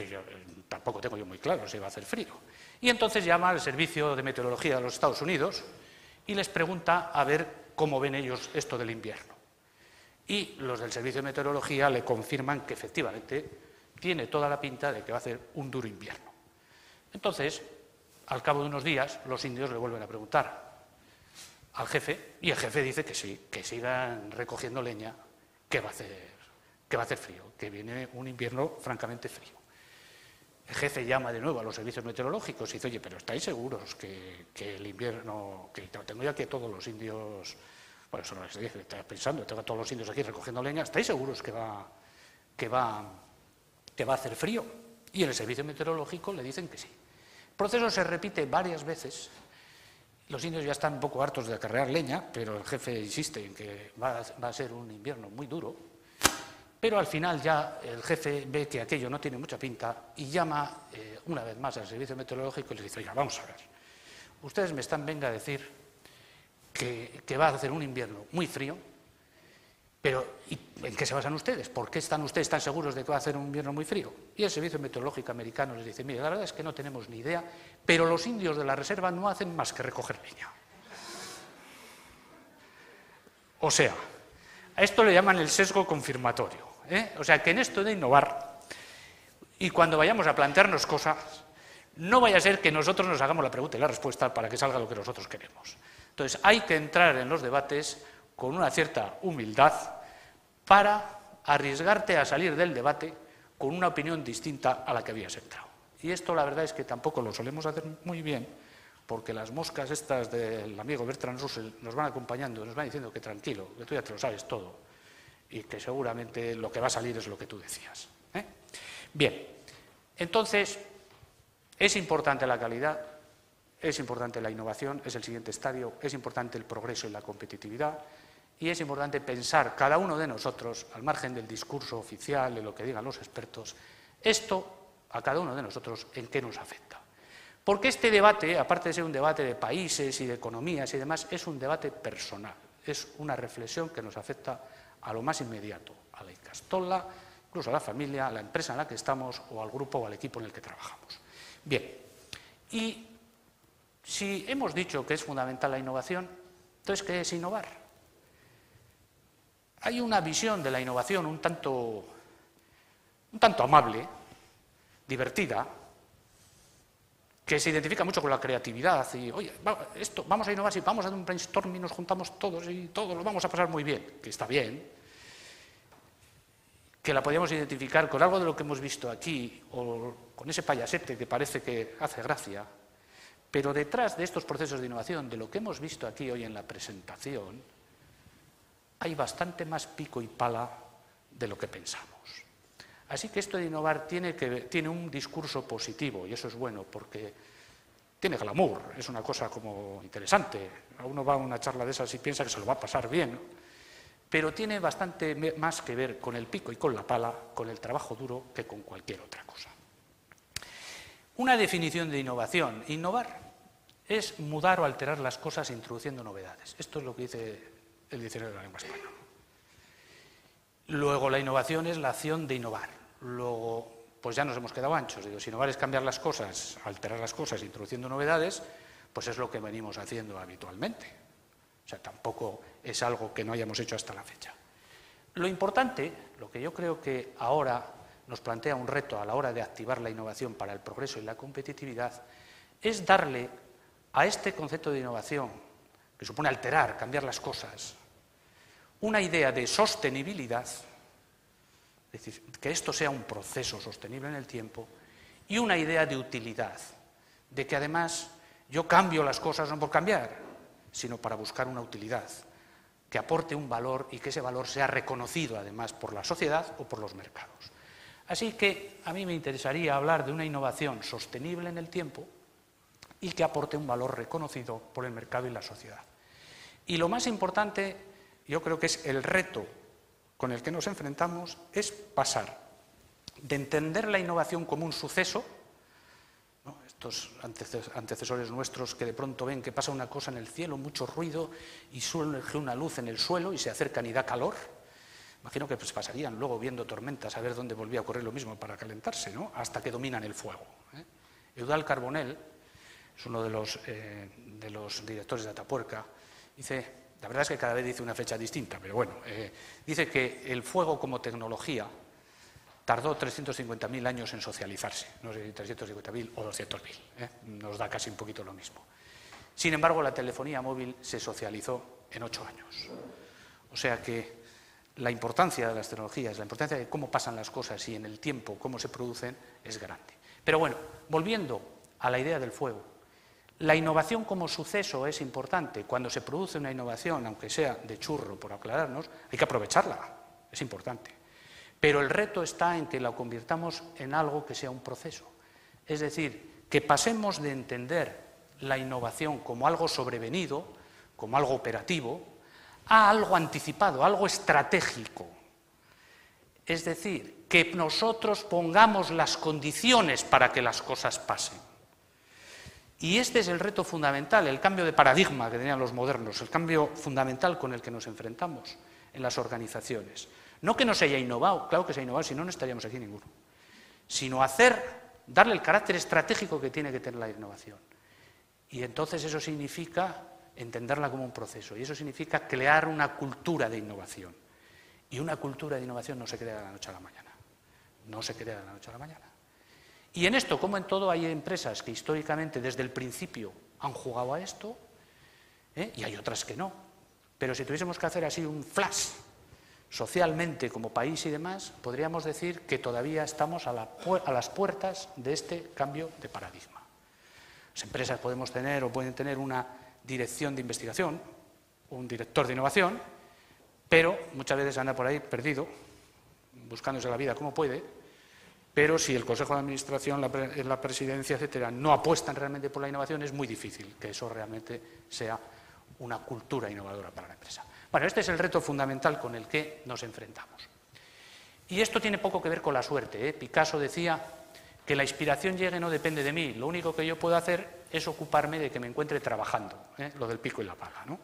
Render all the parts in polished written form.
dice, tampoco tengo yo muy claro si va a hacer frío. Y entonces llama al Servicio de Meteorología de los Estados Unidos y les pregunta a ver cómo ven ellos esto del invierno. Y los del Servicio de Meteorología le confirman que efectivamente tiene toda la pinta de que va a hacer un duro invierno. Entonces, al cabo de unos días, los indios le vuelven a preguntar al jefe, y el jefe dice que sí, que sigan recogiendo leña, que va a hacer frío, que viene un invierno francamente frío. El jefe llama de nuevo a los servicios meteorológicos y dice, oye, pero ¿estáis seguros que el invierno, que tengo ya que todos los indios, bueno, eso no les dice, estaba pensando, tengo a todos los indios aquí recogiendo leña, ¿estáis seguros que va a hacer frío? Y en el servicio meteorológico le dicen que sí. El proceso se repite varias veces. Los indios ya están un poco hartos de acarrear leña, pero el jefe insiste en que va a ser un invierno muy duro. Pero al final ya el jefe ve que aquello no tiene mucha pinta y llama una vez más al servicio meteorológico y les dice, oiga, vamos a ver, ustedes me están venga a decir que va a hacer un invierno muy frío, pero ¿en qué se basan ustedes? ¿Por qué están ustedes tan seguros de que va a hacer un invierno muy frío? Y el servicio meteorológico americano les dice, mire, la verdad es que no tenemos ni idea, pero los indios de la reserva no hacen más que recoger leña. O sea, a esto le llaman el sesgo confirmatorio. O sea, que en esto de innovar, y cuando vayamos a plantearnos cosas, no vaya a ser que nosotros nos hagamos la pregunta y la respuesta para que salga lo que nosotros queremos. Entonces, hay que entrar en los debates con una cierta humildad para arriesgarte a salir del debate con una opinión distinta a la que habías entrado. Y esto, la verdad, es que tampoco lo solemos hacer muy bien, porque las moscas estas del amigo Bertrand Russell nos van acompañando, nos van diciendo que tranquilo, que tú ya te lo sabes todo, y que seguramente lo que va a salir es lo que tú decías. Bien, entonces, es importante la calidad, es importante la innovación, es el siguiente estadio, es importante el progreso y la competitividad, y es importante pensar cada uno de nosotros, al margen del discurso oficial, de lo que digan los expertos, esto a cada uno de nosotros en qué nos afecta. Porque este debate, aparte de ser un debate de países y de economías y demás, es un debate personal, es una reflexión que nos afecta a lo más inmediato, a la Icastola, incluso a la familia, a la empresa en la que estamos o al grupo o al equipo en el que trabajamos. Bien, y si hemos dicho que es fundamental la innovación, entonces, ¿qué es innovar? Hay una visión de la innovación un tanto amable, divertida, que se identifica mucho con la creatividad y, oye, vamos a innovar, si vamos a hacer un brainstorming, nos juntamos todos y todos lo vamos a pasar muy bien, que está bien, que la podríamos identificar con algo de lo que hemos visto aquí o con ese payasete que parece que hace gracia, pero detrás de estos procesos de innovación, de lo que hemos visto aquí hoy en la presentación, hay bastante más pico y pala de lo que pensamos. Así que esto de innovar tiene un discurso positivo, y eso es bueno, porque tiene glamour, es una cosa como interesante. Uno va a una charla de esas y piensa que se lo va a pasar bien, pero tiene bastante más que ver con el pico y con la pala, con el trabajo duro, que con cualquier otra cosa. Una definición de innovación. Innovar es mudar o alterar las cosas introduciendo novedades. Esto es lo que dice el diccionario de la lengua española. Luego, la innovación es la acción de innovar. Luego, pues ya nos hemos quedado anchos. Digo, si innovar es cambiar las cosas, alterar las cosas, introduciendo novedades, pues es lo que venimos haciendo habitualmente. O sea, tampoco es algo que no hayamos hecho hasta la fecha. Lo importante, lo que yo creo que ahora nos plantea un reto a la hora de activar la innovación para el progreso y la competitividad, es darle a este concepto de innovación, que supone alterar, cambiar las cosas, una idea de sostenibilidad, es decir, que esto sea un proceso sostenible en el tiempo, y una idea de utilidad, de que además yo cambio las cosas no por cambiar, sino para buscar una utilidad, que aporte un valor y que ese valor sea reconocido además por la sociedad o por los mercados. Así que a mí me interesaría hablar de una innovación sostenible en el tiempo y que aporte un valor reconocido por el mercado y la sociedad. Y lo más importante, yo creo que es el reto con el que nos enfrentamos, es pasar de entender la innovación como un suceso, ¿no? Estos antecesores nuestros que de pronto ven que pasa una cosa en el cielo, mucho ruido, y surge una luz en el suelo y se acercan y da calor, Imagino que pues pasarían luego viendo tormentas a ver dónde volvía a ocurrir lo mismo para calentarse, ¿no? Hasta que dominan el fuego. Eudald Carbonell es uno de los directores de Atapuerca. Dice, la verdad es que cada vez dice una fecha distinta, pero bueno, dice que el fuego como tecnología tardó 350.000 años en socializarse, no sé si 350.000 o 200.000, nos da casi un poquito lo mismo. Sin embargo, la telefonía móvil se socializó en 8 años. O sea que la importancia de las tecnologías, la importancia de cómo pasan las cosas y en el tiempo cómo se producen es grande. Pero bueno, volviendo a la idea del fuego, la innovación como suceso es importante. Cuando se produce una innovación, aunque sea de churro, por aclararnos, hay que aprovecharla, es importante. Pero el reto está en que la convirtamos en algo que sea un proceso. Es decir, que pasemos de entender la innovación como algo sobrevenido, como algo operativo, a algo anticipado, algo estratégico. Es decir, que nosotros pongamos las condiciones para que las cosas pasen. Y este es el reto fundamental, el cambio de paradigma que tenían los modernos, el cambio fundamental con el que nos enfrentamos en las organizaciones. No que no se haya innovado, claro que se ha innovado, si no, no estaríamos aquí ninguno, sino darle el carácter estratégico que tiene que tener la innovación. Y entonces eso significa entenderla como un proceso, y eso significa crear una cultura de innovación. Y una cultura de innovación no se crea de la noche a la mañana. No se crea de la noche a la mañana. Y en esto, como en todo, hay empresas que históricamente desde el principio han jugado a esto, y hay otras que no. Pero si tuviésemos que hacer así un flash socialmente como país y demás, podríamos decir que todavía estamos a las puertas de este cambio de paradigma. Las empresas podemos tener o pueden tener una dirección de investigación, un director de innovación, pero muchas veces anda por ahí perdido, buscándose la vida como puede, pero si el Consejo de Administración, la Presidencia, etcétera, no apuestan realmente por la innovación, es muy difícil que eso realmente sea una cultura innovadora para la empresa. Bueno, este es el reto fundamental con el que nos enfrentamos. Y esto tiene poco que ver con la suerte. Picasso decía que la inspiración llegue no depende de mí, lo único que yo puedo hacer es ocuparme de que me encuentre trabajando, lo del pico y la pala, ¿no?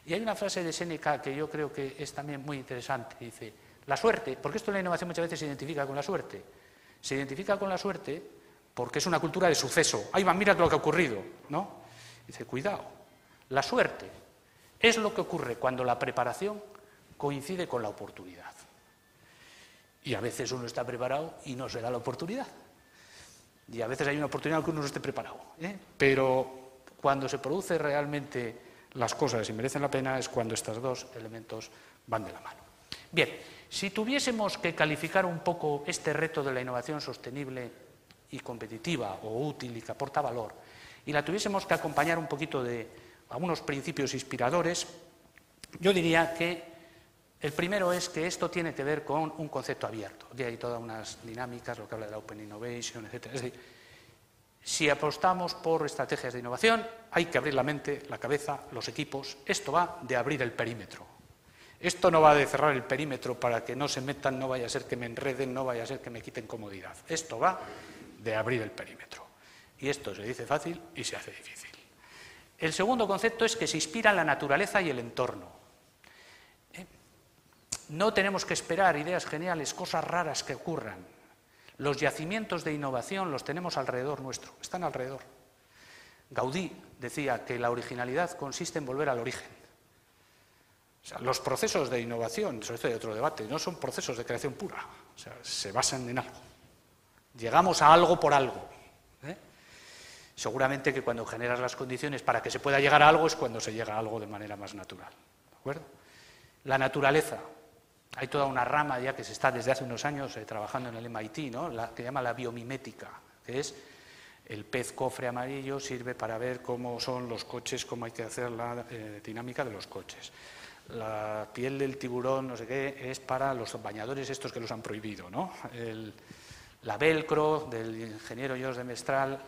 Y hay una frase de Séneca que yo creo que es también muy interesante, dice, la suerte, porque esto en la innovación muchas veces se identifica con la suerte, se identifica con la suerte porque es una cultura de suceso, ahí va, mira lo que ha ocurrido, ¿no? Dice, cuidado, la suerte es lo que ocurre cuando la preparación coincide con la oportunidad. Y a veces uno está preparado y no se da la oportunidad. Y a veces hay una oportunidad que uno no esté preparado. Pero cuando se produce realmente las cosas y merecen la pena es cuando estos dos elementos van de la mano. Bien, si tuviésemos que calificar un poco este reto de la innovación sostenible y competitiva o útil y que aporta valor, y la tuviésemos que acompañar un poquito de algunos principios inspiradores, yo diría que el primero es que esto tiene que ver con un concepto abierto. Aquí hay todas unas dinámicas, lo que habla de la Open Innovation, etc. Es decir, si apostamos por estrategias de innovación, hay que abrir la mente, la cabeza, los equipos. Esto va de abrir el perímetro. Esto no va de cerrar el perímetro para que no se metan, no vaya a ser que me enreden, no vaya a ser que me quiten comodidad. Esto va de abrir el perímetro. Y esto se dice fácil y se hace difícil. El segundo concepto es que se inspira en la naturaleza y el entorno. No tenemos que esperar ideas geniales, cosas raras que ocurran. Los yacimientos de innovación los tenemos alrededor nuestro, están alrededor. Gaudí decía que la originalidad consiste en volver al origen. O sea, los procesos de innovación, sobre esto hay otro debate, no son procesos de creación pura, o sea, se basan en algo. Llegamos a algo por algo. Seguramente que cuando generas las condiciones para que se pueda llegar a algo es cuando se llega a algo de manera más natural. ¿De acuerdo? La naturaleza. Hay toda una rama ya que se está desde hace unos años trabajando en el MIT, ¿no? Que llama la biomimética, que es el pez cofre amarillo, sirve para ver cómo son los coches, cómo hay que hacer la dinámica de los coches. La piel del tiburón, no sé qué, es para los bañadores estos que los han prohibido, ¿no? La velcro del ingeniero George de Mestral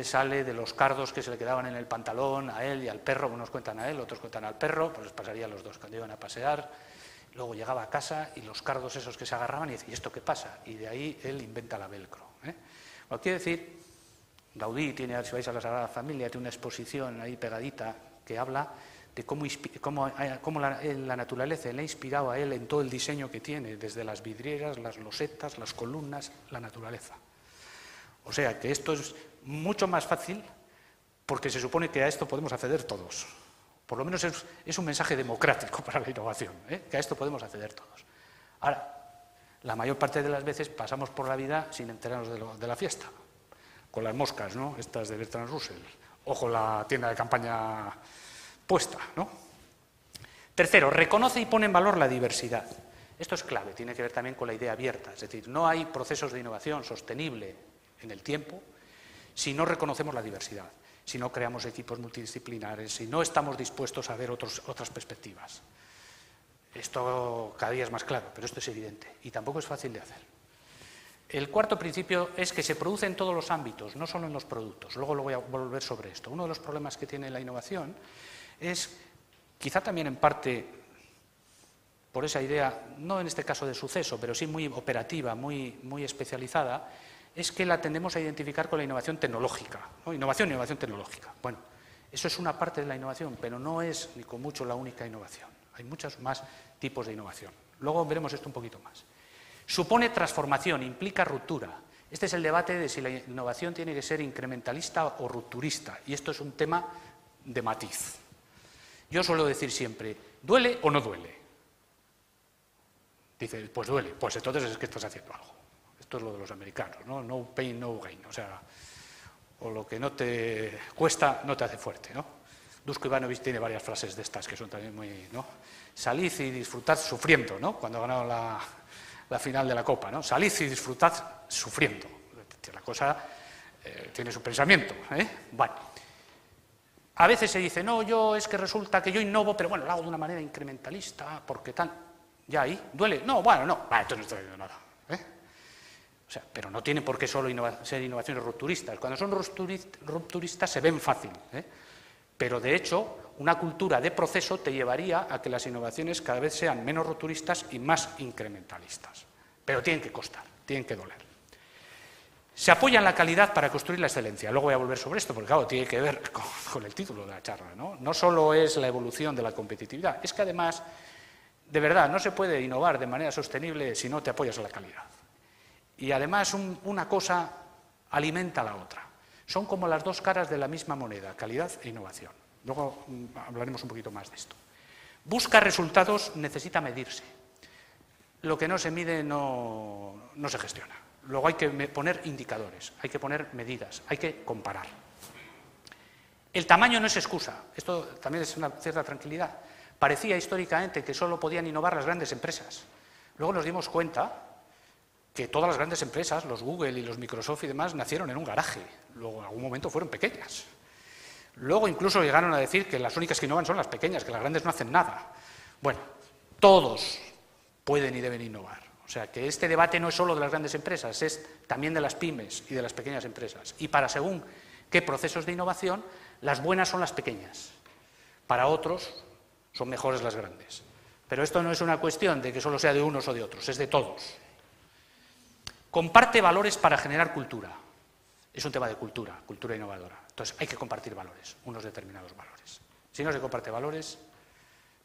sale de los cardos que se le quedaban en el pantalón a él y al perro, unos cuentan a él, otros cuentan al perro, pues les pasaría a los dos cuando iban a pasear. Luego llegaba a casa y los cardos esos que se agarraban y decía, ¿y esto qué pasa? Y de ahí él inventa la velcro. Bueno, quiere decir, Gaudí tiene, si vais a la Sagrada Familia, tiene una exposición ahí pegadita que habla de cómo la naturaleza le ha inspirado a él en todo el diseño que tiene, desde las vidrieras, las losetas, las columnas, la naturaleza. O sea que esto es mucho más fácil porque se supone que a esto podemos acceder todos. Por lo menos es un mensaje democrático para la innovación, que a esto podemos acceder todos. Ahora, la mayor parte de las veces pasamos por la vida sin enterarnos de la fiesta, con las moscas, ¿no?, estas de Bertrand Russell, o con la tienda de campaña puesta, ¿no? Tercero, reconoce y pone en valor la diversidad. Esto es clave, tiene que ver también con la idea abierta, es decir, no hay procesos de innovación sostenible en el tiempo si no reconocemos la diversidad, si no creamos equipos multidisciplinares, si no estamos dispuestos a ver otras perspectivas. Esto cada día es más claro, pero esto es evidente y tampoco es fácil de hacer. El cuarto principio es que se produce en todos los ámbitos, no solo en los productos. Luego lo voy a volver sobre esto. Uno de los problemas que tiene la innovación es, quizá también en parte por esa idea, no en este caso de suceso, pero sí muy operativa, muy especializada, es que la tendemos a identificar con la innovación tecnológica, ¿no? Innovación tecnológica. Bueno, eso es una parte de la innovación, pero no es ni con mucho la única innovación. Hay muchos más tipos de innovación. Luego veremos esto un poquito más. Supone transformación, implica ruptura. Este es el debate de si la innovación tiene que ser incrementalista o rupturista, y esto es un tema de matiz. Yo suelo decir siempre, ¿duele o no duele? Dice, pues duele, pues entonces es que estás haciendo algo. Esto es lo de los americanos, ¿no? No pain, no gain, o sea, o lo que no te cuesta no te hace fuerte, ¿no? Dusko Ivanovic tiene varias frases de estas que son también muy, ¿no? Salid y disfrutad sufriendo, ¿no?, cuando ganaron la final de la Copa, ¿no? Salid y disfrutad sufriendo. La cosa tiene su pensamiento, ¿eh? Bueno, a veces se dice, no, es que resulta que yo innovo, pero bueno, lo hago de una manera incrementalista, porque tal, ya ahí, ¿duele? No, bueno, no, entonces no estoy haciendo nada, ¿eh? O sea, pero no tiene por qué solo ser innovaciones rupturistas. Cuando son rupturistas se ven fácil, ¿eh? Pero de hecho, una cultura de proceso te llevaría a que las innovaciones cada vez sean menos rupturistas y más incrementalistas. Pero tienen que costar, tienen que doler. Se apoya en la calidad para construir la excelencia. Luego voy a volver sobre esto, porque claro, tiene que ver con el título de la charla, ¿no? No solo es la evolución de la competitividad, es que además, de verdad, no se puede innovar de manera sostenible si no te apoyas en la calidad. Y además una cosa alimenta a la otra. Son como las dos caras de la misma moneda, calidad e innovación. Luego hablaremos un poquito más de esto. Busca resultados, necesita medirse. Lo que no se mide no se gestiona. Luego hay que poner indicadores, hay que poner medidas, hay que comparar. El tamaño no es excusa. Esto también es una cierta tranquilidad. Parecía históricamente que solo podían innovar las grandes empresas. Luego nos dimos cuenta que todas las grandes empresas, los Google y los Microsoft y demás, nacieron en un garaje. Luego, en algún momento fueron pequeñas. Luego incluso llegaron a decir que las únicas que innovan son las pequeñas, que las grandes no hacen nada. Bueno, todos pueden y deben innovar. O sea, que este debate no es solo de las grandes empresas, es también de las pymes y de las pequeñas empresas. Y para según qué procesos de innovación, las buenas son las pequeñas. Para otros, son mejores las grandes. Pero esto no es una cuestión de que solo sea de unos o de otros, es de todos. Comparte valores para generar cultura. Es un tema de cultura innovadora. Entonces hay que compartir valores, unos determinados valores. Si no se comparte valores,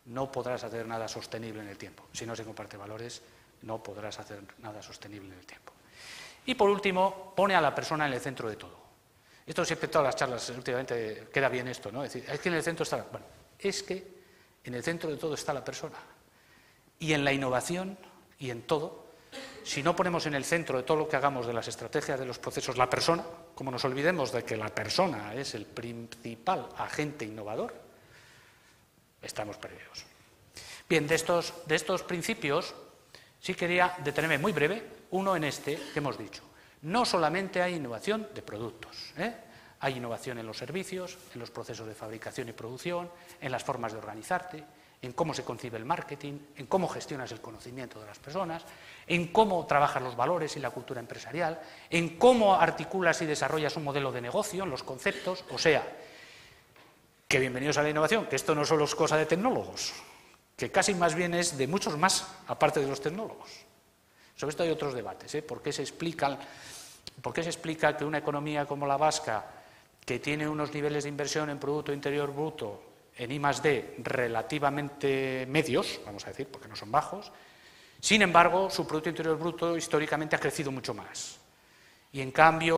no podrás hacer nada sostenible en el tiempo. Si no se comparte valores, no podrás hacer nada sostenible en el tiempo. Y por último, pone a la persona en el centro de todo. Esto siempre en todas las charlas últimamente queda bien esto, ¿no? Es decir, es que en el centro está... Bueno, es que en el centro de todo está la persona. Y en la innovación y en todo, si no ponemos en el centro de todo lo que hagamos de las estrategias de los procesos la persona, como nos olvidemos de que la persona es el principal agente innovador, estamos perdidos. Bien, de estos principios sí quería detenerme muy breve, uno en este que hemos dicho. No solamente hay innovación de productos, hay innovación en los servicios, en los procesos de fabricación y producción, en las formas de organizarte, en cómo se concibe el marketing, en cómo gestionas el conocimiento de las personas, en cómo trabajas los valores y la cultura empresarial, en cómo articulas y desarrollas un modelo de negocio, en los conceptos. O sea, que bienvenidos a la innovación, que esto no solo es cosa de tecnólogos, que casi más bien es de muchos más, aparte de los tecnólogos. Sobre esto hay otros debates, ¿Por qué se explica que una economía como la vasca, que tiene unos niveles de inversión en Producto Interior Bruto en I+D relativamente medios, vamos a decir, porque no son bajos. Sin embargo, su Producto Interior Bruto históricamente ha crecido mucho más. Y en cambio,